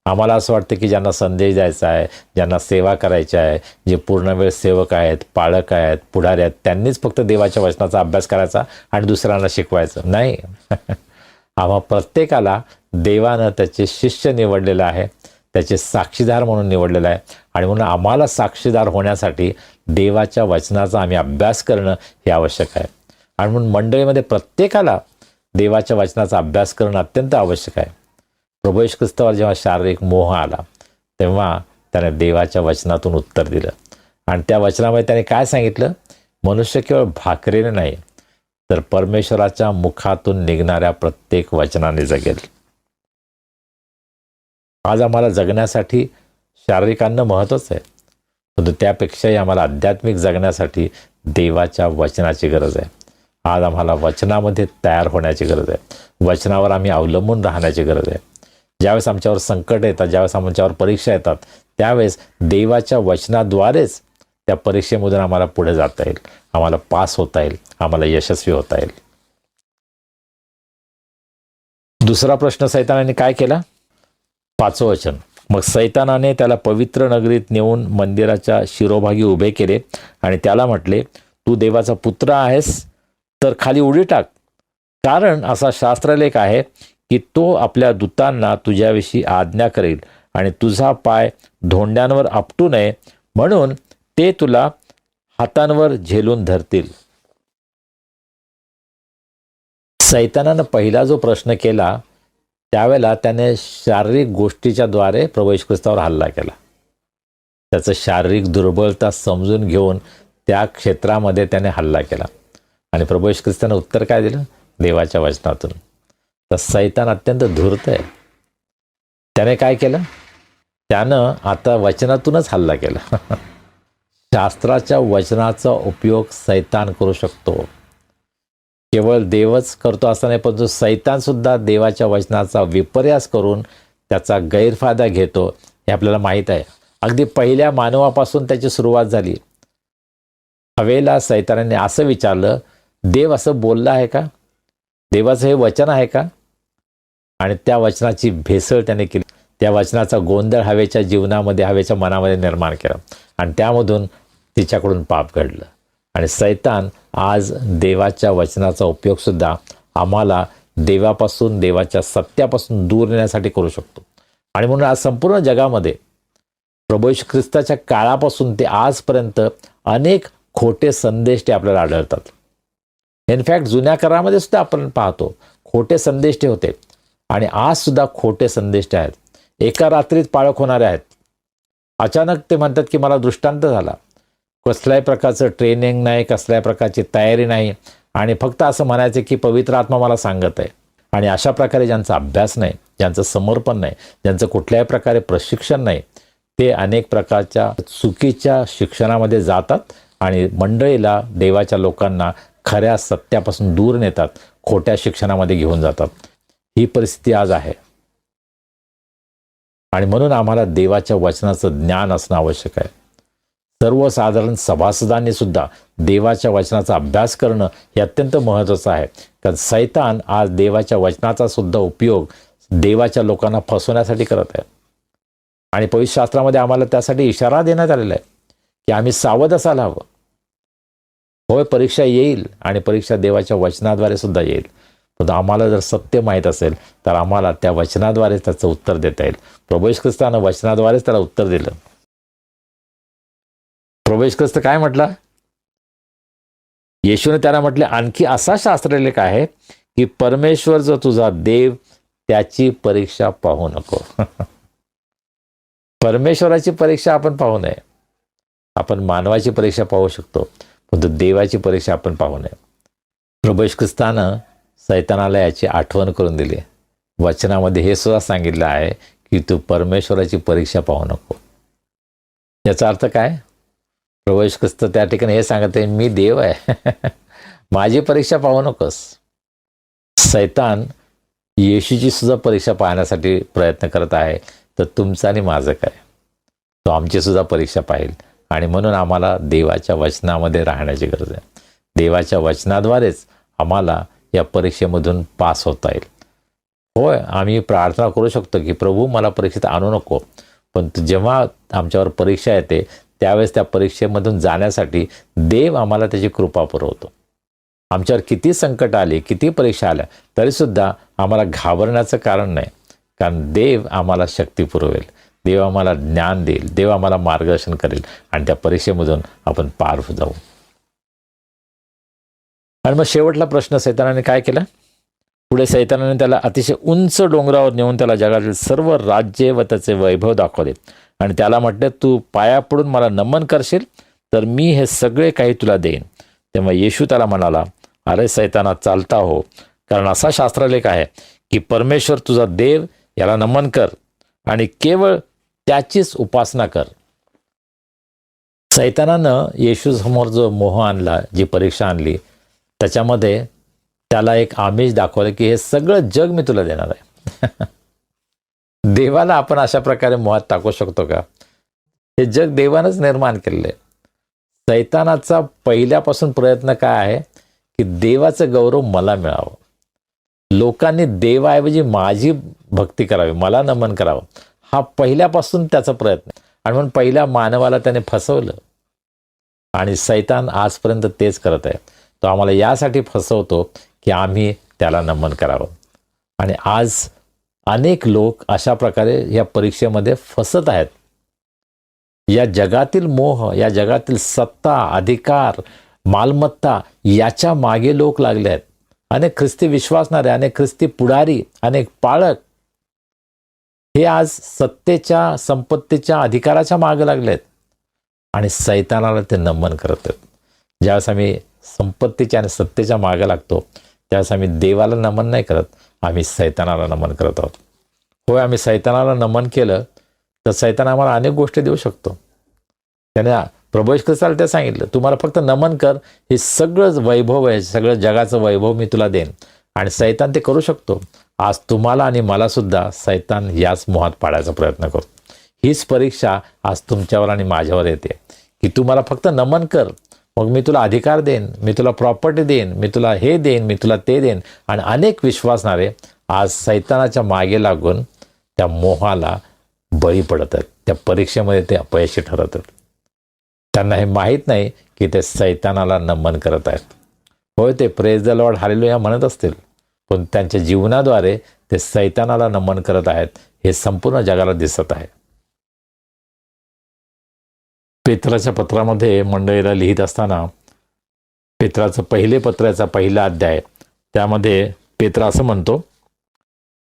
आम्हाला असं वाटतं की ज्यांना संदेश द्यायचा आहे, ज्यांना सेवा करायची आहे, जे पूर्णवेळ सेवक आहेत, पाळक आहेत, पुढारी आहेत, त्यांनीच फक्त देवाच्या वचनाचा अभ्यास करायचा आणि दुसऱ्यांना शिकवायचं नाही. आम्हा प्रत्येकाला देवानं त्याचे शिष्य निवडलेलं आहे, त्याचे साक्षीदार म्हणून निवडलेलं आहे. आणि म्हणून आम्हाला साक्षीदार होण्यासाठी देवाच्या वचनाचा आम्ही अभ्यास करणं हे आवश्यक आहे. आणि म्हणून मंडळीमध्ये प्रत्येकाला देवाच्या वचनाचा अभ्यास करणं अत्यंत आवश्यक आहे. प्रभू येशू ख्रिस्तावर जेव्हा शारीरिक मोह आला तेव्हा त्याने देवाच्या वचनातून उत्तर दिलं. आणि त्या वचनामध्ये त्याने काय सांगितलं? मनुष्य केवळ भाकरीने नाही तर परमेश्वराच्या मुखातून निघणाऱ्या प्रत्येक वचनाने जगेल. आज आम्हाला जगण्यासाठी शारीरिक अन्न महत्त्वाचं आहे, परंतु त्यापेक्षाही आम्हाला आध्यात्मिक जगण्यासाठी देवाच्या वचनाची गरज आहे. आज आम्हाला वचनामध्ये तयार होण्याची गरज आहे. वचनावर आम्ही अवलंबून राहण्याची गरज आहे. ज्यावेळेस आमच्यावर संकट येतात, ज्यावेळेस आमच्यावर परीक्षा येतात, त्यावेळेस देवाच्या वचनाद्वारेच त्या परीक्षेमधून आम्हाला पुढे जाता येईल, आम्हाला पास होता येईल, आम्हाला यशस्वी होता येईल. दुसरा प्रश्न सैतानाने काय केला? 5वं वचन. मग सैतानाने त्याला पवित्र नगरीत नेऊन मंदिराच्या शिरोभागी उभे केले आणि त्याला म्हटले, तू देवाचा पुत्र आहेस तर खाली उडी टाक, कारण असा शास्त्रलेख आहे की तो आपल्या दूतांना तुझ्याविषयी आज्ञा करेल आणि तुझा पाय धोंड्यांवर आपटू नये म्हणून ते तुला हातांवर झेलून धरतील. सैतानानं पहिला जो प्रश्न केला त्यावेळेला त्याने शारीरिक गोष्टीच्या द्वारे प्रभू येशू ख्रिस्तावर हल्ला केला. त्याचं शारीरिक दुर्बलता समजून घेऊन त्या क्षेत्रामध्ये त्याने हल्ला केला. आणि प्रभू येशू ख्रिस्तानं उत्तर काय दिलं? देवाच्या वचनातून. तर सैतान अत्यंत धूर्त आहे. त्याने काय केलं? त्यानं आता वचनातूनच हल्ला केला. शास्त्राच्या वचनाचा उपयोग सैतान करू शकतो. केवळ देवच करतो असं नाही, परंतु सैतान सुद्धा देवाच्या वचनाचा विपर्यास करून त्याचा गैरफायदा घेतो हे आपल्याला माहीत आहे. अगदी पहिल्या मानवापासून त्याची सुरुवात झाली. हवेला सैतानाने असं विचारलं, देव असं बोलला आहे का? देवाचं हे वचन आहे का? आणि त्या वचनाची भेसळ त्याने केली. त्या वचनाचा गोंधळ हवेच्या जीवनामध्ये, हवेच्या मनामध्ये निर्माण केला आणि त्यामधून तिच्याकडून पाप घडलं. आणि सैतान आज देवाच्या वचनाचा उपयोगसुद्धा आम्हाला देवापासून, देवाच्या सत्यापासून दूर नेण्यासाठी करू शकतो. आणि म्हणून आज संपूर्ण जगामध्ये प्रभू येशू ख्रिस्ताच्या काळापासून ते आजपर्यंत अनेक खोटे संदेश ते आपल्याला आढळतात. इनफॅक्ट जुन्या करारामध्ये सुद्धा आपण पाहतो खोटे संदेश ते होते आणि आज सुद्धा खोटे संदेश ते आहेत. एका रात्रीत पाळक होणारे आहेत. अचानक ते म्हणतात की मला दृष्टांत झाला. कसल्याही प्रकारचं ट्रेनिंग नाही, कसल्याही प्रकारची तयारी नाही आणि फक्त असं म्हणायचं की पवित्र आत्मा मला सांगत आहे. आणि अशा प्रकारे ज्यांचा अभ्यास नाही, ज्यांचं समर्पण नाही, ज्यांचं कुठल्याही प्रकारे प्रशिक्षण नाही, ते अनेक प्रकारच्या चुकीच्या शिक्षणामध्ये जातात आणि मंडळीला, देवाच्या लोकांना खऱ्या सत्यापासून दूर नेतात, खोट्या शिक्षणामध्ये घेऊन जातात. ही परिस्थिती आज आहे. आणि म्हणून आम्हाला देवाच्या वचनाचं ज्ञान असणं आवश्यक आहे. सर्वसाधारण सभासदांनी सुद्धा देवाच्या वचनाचा अभ्यास करणं हे अत्यंत महत्त्वाचं आहे. कारण सैतान आज देवाच्या वचनाचा सुद्धा उपयोग देवाच्या लोकांना फसवण्यासाठी करत आहे. आणि पवित्र शास्त्रामध्ये आम्हाला त्यासाठी इशारा देण्यात आलेला आहे की आम्ही सावध असायला हवं. होय, परीक्षा येईल आणि परीक्षा देवाच्या वचनाद्वारे सुद्धा येईल. पण आम्हाला जर सत्य माहीत असेल तर आम्हाला त्या वचनाद्वारेच त्याचं उत्तर देता येईल. प्रभू येशू ख्रिस्तानं वचनाद्वारेच त्याला उत्तर दिलं. प्रभू येशू ख्रिस्त काय म्हटलं? येशूने त्याला म्हटले, आणखी असा शास्त्रलेख आहे की परमेश्वर जो तुझा देव त्याची परीक्षा पाहू नको. परमेश्वराची परीक्षा आपण पाहू नये. आपण मानवाची परीक्षा पाहू शकतो, परंतु देवाची परीक्षा आपण पाहू नये. प्रभू येशू ख्रिस्तानं सैतानाला याची आठवण करून दिली. वचनामध्ये हे सुद्धा सांगितलं आहे की तू परमेश्वराची परीक्षा पाहू नको. याचा अर्थ काय? प्रभू येशू ख्रिस्त त्या ठिकाणी हे सांगत आहे, मी देव आहे, माझी परीक्षा पाहू नकोस. सैतान येशूची सुद्धा परीक्षा पाहण्यासाठी प्रयत्न करत आहे. तर तुमचं आणि माझं काय? तो आमची सुद्धा परीक्षा पाहिल. आणि म्हणून आम्हाला देवाच्या वचनामध्ये राहण्याची गरज आहे. देवाच्या वचनाद्वारेच आम्हाला या परीक्षेमधून पास होता येईल. होय, आम्ही प्रार्थना करू शकतो की प्रभू मला परीक्षेत आणू नको, पण जेव्हा आमच्यावर परीक्षा येते त्यावेळेस त्या परीक्षेमधून जाण्यासाठी देव आम्हाला त्याची कृपा पुरवतो. आमच्यावर किती संकट आले, किती परीक्षा आल्या, तरीसुद्धा आम्हाला घाबरण्याचं कारण नाही. कारण देव आम्हाला शक्ती पुरवेल, देव आम्हाला ज्ञान देईल, देव आम्हाला मार्गदर्शन करेल आणि त्या परीक्षेमधून आपण पार जाऊ. आणि मग शेवटला प्रश्न सैतानाने काय केला? पुढे सैतानाने त्याला अतिशय उंच डोंगरावर नेऊन त्याला जगातील सर्व राज्ये व त्याचे वैभव दाखवले आणि त्याला म्हटले, तू पाया पडून मला नमन करशील तर मी हे सगळे काही तुला देईन. तेव्हा येशू त्याला म्हणाला, अरे सैताना, चालता हो, कारण असा शास्त्रलेख आहे की परमेश्वर तुझा देव याला नमन कर आणि केवळ त्याचीच उपासना कर. सैतानानं येशू समोर जो मोह आणला, जी परीक्षा आणली, त्याच्यामध्ये त्याला एक आमिष दाखवलं की हे सगळं जग मी तुला देणार आहे. देवाला आपण अशा प्रकारे मोहात टाकू शकतो का? हे जग देवानंच निर्माण केलेलं आहे. सैतानाचा पहिल्यापासून प्रयत्न काय आहे की देवाचं गौरव मला मिळावं, लोकांनी देवाऐवजी माझी भक्ती करावी, मला नमन करावं, हा पहिल्यापासून त्याचा प्रयत्न. आणि म्हणून पहिल्या मानवाला त्याने फसवलं आणि सैतान आजपर्यंत तेच करत आहे. तो आम्हाला यासाठी फसवतो की आम्ही त्याला नमन करावं. आणि आज अनेक लोक अशा प्रकारे या परीक्षेमध्ये फसत आहेत. या जगातील मोह, या जगातील सत्ता, अधिकार, मालमत्ता याच्या मागे लोक लागले आहेत. अनेक ख्रिस्ती विश्वासणारे, अनेक ख्रिस्ती पुढारी, अनेक पाळक हे आज सत्तेच्या, संपत्तीच्या, अधिकाराच्या मागे लागले आहेत आणि सैतानाला ते नमन करत आहेत. ज्यावेळेस आम्ही संपत्तीच्या आणि सत्तेच्या मागे लागतो त्यावेळेस आम्ही देवाला नमन नाही करत, आम्ही सैतानाला नमन करत आहोत. होय, आम्ही सैतानाला नमन केलं तर सैतान आम्हाला अनेक गोष्टी देऊ शकतो. त्याने प्रभू येशू ख्रिस्ताला ते सांगितलं, तुम्हाला फक्त नमन कर, हे सगळंच वैभव आहे, सगळं जगाचं वैभव मी तुला देईन. आणि सैतान ते करू शकतो. आज तुम्हाला आणि मला सुद्धा सैतान याच मोहात पाडायचा प्रयत्न करतो. हीच परीक्षा आज तुमच्यावर आणि माझ्यावर येते की तू मला फक्त नमन कर, मग मी तुला अधिकार देईन, मी तुला प्रॉपर्टी देईन, मी तुला हे देईन, मी तुला ते देईन. आणि अनेक विश्वासणारे आज सैतानाच्या मागे लागून त्या मोहाला बळी पडत आहेत. त्या परीक्षेमध्ये ते अपयशी ठरत आहेत. त्यांना हे माहीत नाही की ते सैतानाला नमन करत आहेत. होय, ते प्रेज द लॉर्ड हालेलुया म्हणत असतील, पण त्यांच्या जीवनाद्वारे ते सैतानाला नमन करत आहेत हे संपूर्ण जगाला दिसत आहे. पेत्राच्या पत्रामध्ये मंडळीला लिहित असताना पेत्राचं पहिले पत्राचा पहिला अध्याय, त्यामध्ये पेत्रा असं म्हणतो,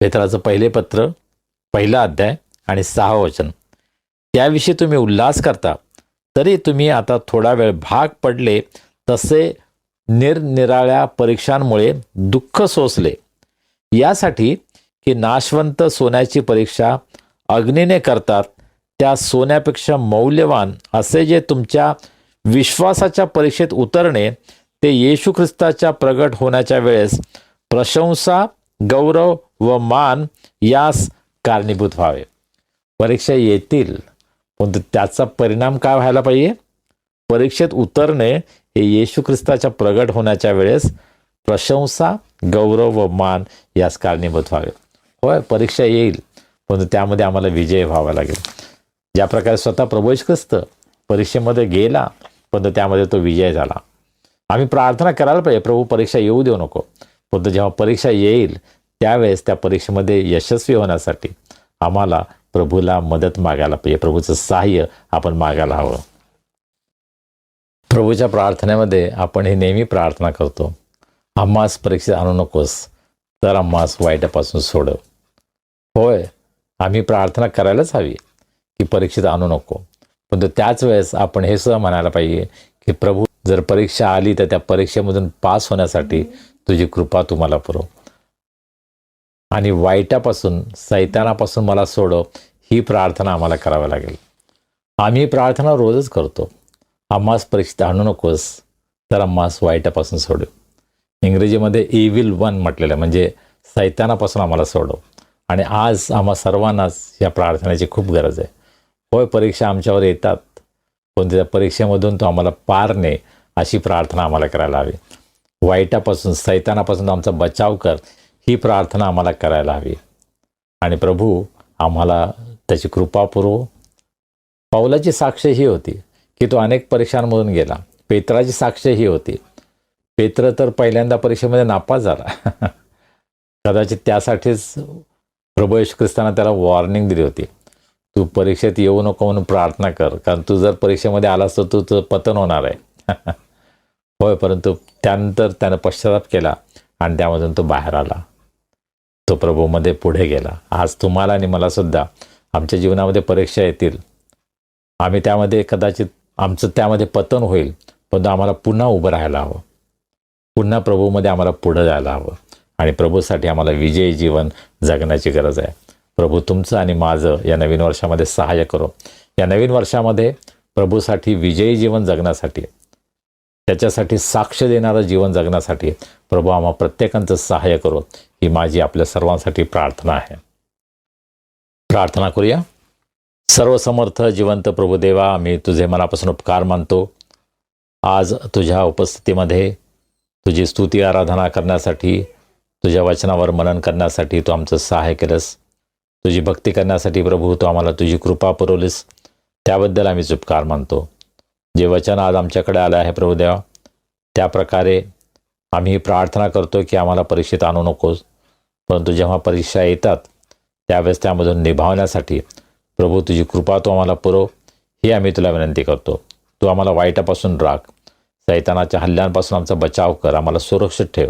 पेत्राचं पहिले पत्र पहिला अध्याय आणि 6 वचन, त्याविषयी तुम्ही उल्हास करता, तरी तुम्ही आता थोडा वेळ भाग पडले तसे निरनिराळ्या परीक्षांमुळे दुःख सोसले, यासाठी की नाशवंत सोन्याची परीक्षा अग्नीने करतात, त्या सोन्यापेक्षा मौल्यवान असे जे तुमच्या विश्वासाच्या परीक्षेत उतरणे, ते येशू ख्रिस्ताच्या प्रगट होण्याच्या वेळेस प्रशंसा, गौरव व मान यास कारणीभूत व्हावे. परीक्षा येतील, पण त्याचा परिणाम काय व्हायला पाहिजे? परीक्षेत उतरणे हे येशू ख्रिस्ताच्या प्रगट होण्याच्या वेळेस प्रशंसा, गौरव व मान यास कारणीभूत व्हावे. होय, परीक्षा येईल, पण त्यामध्ये आम्हाला विजय व्हावा लागेल. ज्या प्रकारे स्वतः प्रभू येशू ख्रिस्त परीक्षेमध्ये गेला, पण त्यामध्ये तो विजय झाला. आम्ही प्रार्थना करायला पाहिजे, प्रभू परीक्षा येऊ देऊ नको. पण जेव्हा परीक्षा येईल त्यावेळेस त्या परीक्षेमध्ये यशस्वी होण्यासाठी आम्हाला प्रभूला मदत मागायला पाहिजे, प्रभूचं सहाय्य आपण मागायला हवं. प्रभूच्या प्रार्थनेमध्ये आपण हे नेहमी प्रार्थना करतो, आम्हास परीक्षेत आणू नकोस, तर आम्हास वाईटापासून सोडव. होय, आम्ही प्रार्थना करायलाच हवी की परीक्षेत आणू नको, पण त्याच वेळेस आपण हे सुद्धा म्हणायला पाहिजे की प्रभू, जर परीक्षा आली तर त्या परीक्षेमधून पास होण्यासाठी तुझी कृपा तुम्हाला पुरव आणि वाईटापासून, सैतानापासून मला सोडव. ही प्रार्थना आम्हाला करावी लागेल. आम्ही प्रार्थना रोजच करतो, आम्हास परीक्षेत आणू नकोस, तर आम्हास वाईटापासून सोडव. इंग्रजीमध्ये इव्हिल वन म्हटलेलं, म्हणजे सैतानापासून आम्हाला सोडव. आणि आज आम्हा सर्वांनाच या प्रार्थनेची खूप गरज आहे. होय, परीक्षा आमच्यावर येतात, पण त्या परीक्षेमधून तो आम्हाला पार ने, अशी प्रार्थना आम्हाला करायला हवी. वाईटापासून, सैतानापासून आमचा बचाव कर, ही प्रार्थना आम्हाला करायला हवी. आणि प्रभू आम्हाला त्याची कृपा पुरव. पौलाची साक्ष ही होती की तो अनेक परीक्षांमधून गेला. पेत्राची साक्ष ही होती. पेत्र तर पहिल्यांदा परीक्षेमध्ये नापास झाला. कदाचित त्यासाठीच प्रभू येशू ख्रिस्तानं त्याला वॉर्निंग दिली होती, तू परीक्षेत येऊ नको म्हणून प्रार्थना कर, कारण तू जर परीक्षेमध्ये आलास तर तुझं पतन होणार आहे. होय, परंतु त्यानंतर त्यानं पश्चाताप केला आणि त्यामधून तो बाहेर आला, तो प्रभूमध्ये पुढे गेला. आज तुम्हाला आणि मला सुद्धा आमच्या जीवनामध्ये परीक्षा येतील, आम्ही त्यामध्ये कदाचित आमचं त्यामध्ये पतन होईल, पण आम्हाला पुन्हा उभं राहायला हवं, पुन्हा प्रभूमध्ये आम्हाला पुढं जायला हवं आणि प्रभूसाठी आम्हाला विजयी जीवन जगण्याची गरज आहे. प्रभू तुमचं आणि माझं या नवीन वर्षामध्ये सहाय्य करो. या नवीन वर्षामध्ये प्रभूसाठी विजयी जीवन जगण्यासाठी, त्याच्यासाठी साक्ष देणारं जीवन जगण्यासाठी प्रभू आम्हा प्रत्येकांचं सहाय्य करो, ही माझी आपल्या सर्वांसाठी प्रार्थना आहे. प्रार्थना करूया. सर्वसमर्थ जिवंत प्रभुदेवा, मी तुझे मनापासून उपकार मानतो. आज तुझ्या उपस्थितीमध्ये तुझी स्तुती आराधना करण्यासाठी, तुझ्या वचनावर मनन करण्यासाठी तू आमचं सहाय्य केलंस. तुझी भक्ती करण्यासाठी प्रभू तू आम्हाला तुझी कृपा पुरवलीस, त्याबद्दल आम्ही उपकार मानतो. जे वचन आज आमच्याकडे आलं आहे प्रभुदेवा, त्या प्रकारे आम्ही प्रार्थना करतो की आम्हाला परीक्षेत आणू नकोस, परंतु जेव्हा परीक्षा येतात त्यावेळेस त्यामधून निभावण्यासाठी प्रभू तुझी कृपा तू आम्हाला पुरव, ही आम्ही तुला विनंती करतो. तू आम्हाला वाईटापासून राख, सैतानाच्या हल्ल्यांपासून आमचा बचाव कर, आम्हाला सुरक्षित ठेव.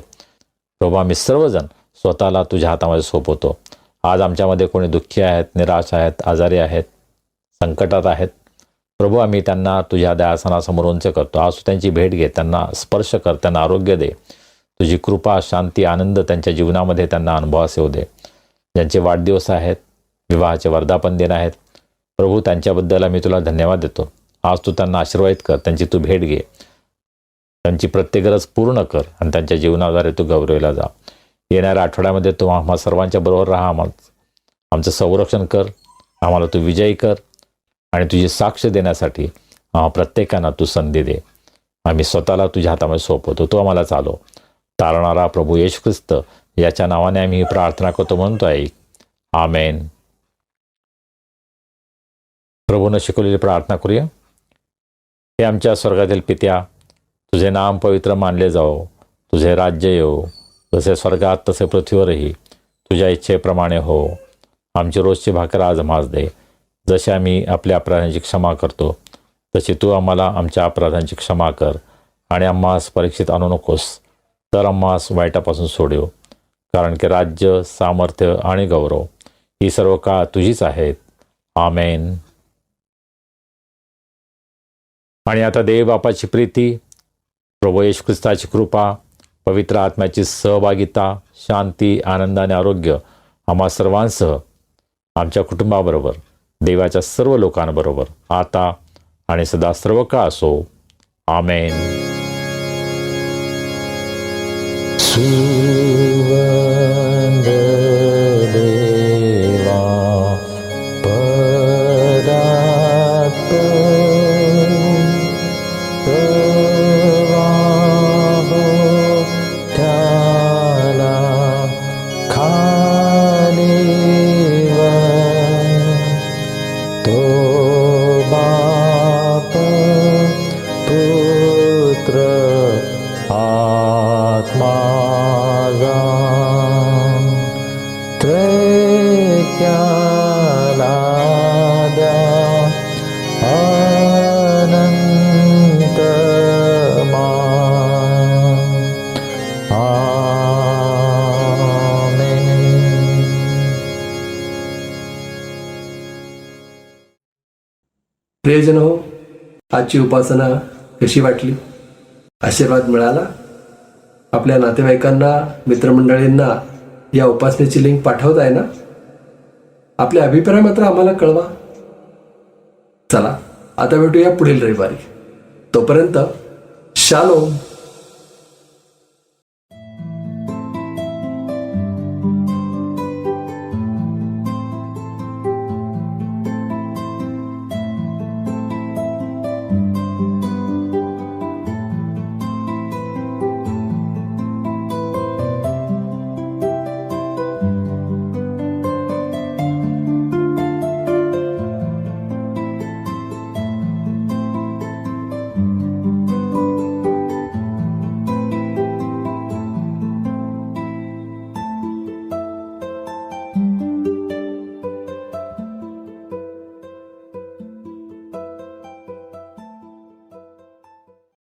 प्रभू आम्ही सर्वजण स्वतःला तुझ्या हातामध्ये सोपवतो. आज आमच्यामध्ये कोणी दुःखी आहेत, निराश आहेत, आजारी आहेत, संकटात आहेत, प्रभू आम्ही त्यांना तुझ्या दयासनासमोर उंच करतो. आज तू त्यांची भेट घे, त्यांना स्पर्श कर, त्यांना आरोग्य दे. तुझी कृपा, शांती, आनंद त्यांच्या जीवनामध्ये त्यांना अनुभवास येऊ दे. ज्यांचे वाढदिवस आहेत, विवाहाचे वर्धापन दिन आहेत, प्रभू त्यांच्याबद्दल आम्ही तुला धन्यवाद देतो. आज तू त्यांना आशीर्वादित कर, त्यांची तू भेट घे, त्यांची प्रत्येक गरज पूर्ण कर आणि त्यांच्या जीवनाद्वारे तू गौरवला जा. येणाऱ्या आठवड्यामध्ये तू आम्हा सर्वांच्या बरोबर राहा, आमचं संरक्षण कर, आम्हाला तू विजयी कर आणि तुझी साक्ष देण्यासाठी प्रत्येकांना तू संधी दे. आम्ही स्वतःला तुझ्या हातामध्ये सोपवतो, तो आम्हाला चालवणारा प्रभू येशू ख्रिस्त याच्या नावाने आम्ही ही प्रार्थना करतो म्हणतो आहे. आमेन. प्रभूनं शिकवलेली प्रार्थना करूया. हे आमच्या स्वर्गातील पित्या, तुझे नाम पवित्र मानले जाओ, तुझे राज्य येऊ, जसे स्वर्गात तसे पृथ्वीवरही तुझ्या इच्छेप्रमाणे हो. आमची रोजची भाकर आज आम्हास दे, जसे आम्ही आपल्या अपराधांची क्षमा करतो तशी तू आम्हाला आमच्या अपराधांची क्षमा कर आणि आम्हास परीक्षेत आणू नकोस, तर आम्हास वाईटापासून सोडव, कारण की राज्य, सामर्थ्य आणि गौरव ही सर्व काळ तुझीच आहेत. आमेन. आणि आता देव बापाची प्रीती, प्रभू येशू ख्रिस्ताची कृपा, पवित्र आत्म्याची सहभागिता, शांती, आनंद आणि आरोग्य आम्हा सर्वांसह, आमच्या कुटुंबाबरोबर, देवाच्या सर्व लोकांबरोबर आता आणि सदा सर्व काळ असो. आमेन. सुवंद देवा पदात प्रवाहो त्याला खालीवर तो बाप पुत्र आत्मा त्रैक्याला द्या अनंत मान. आमेन. प्रियजन हो, आजची उपासना कशी वाटली? आशीर्वाद मिळाला? आपल्या नातेवाईकांना, मित्रमंडळींना या उपासनेची लिंक पाठवताय ना? आपले अभिप्राय मात्र आम्हाला कळवा. चला, आता भेटूया पुढील रविवारी. तोपर्यंत शालोम.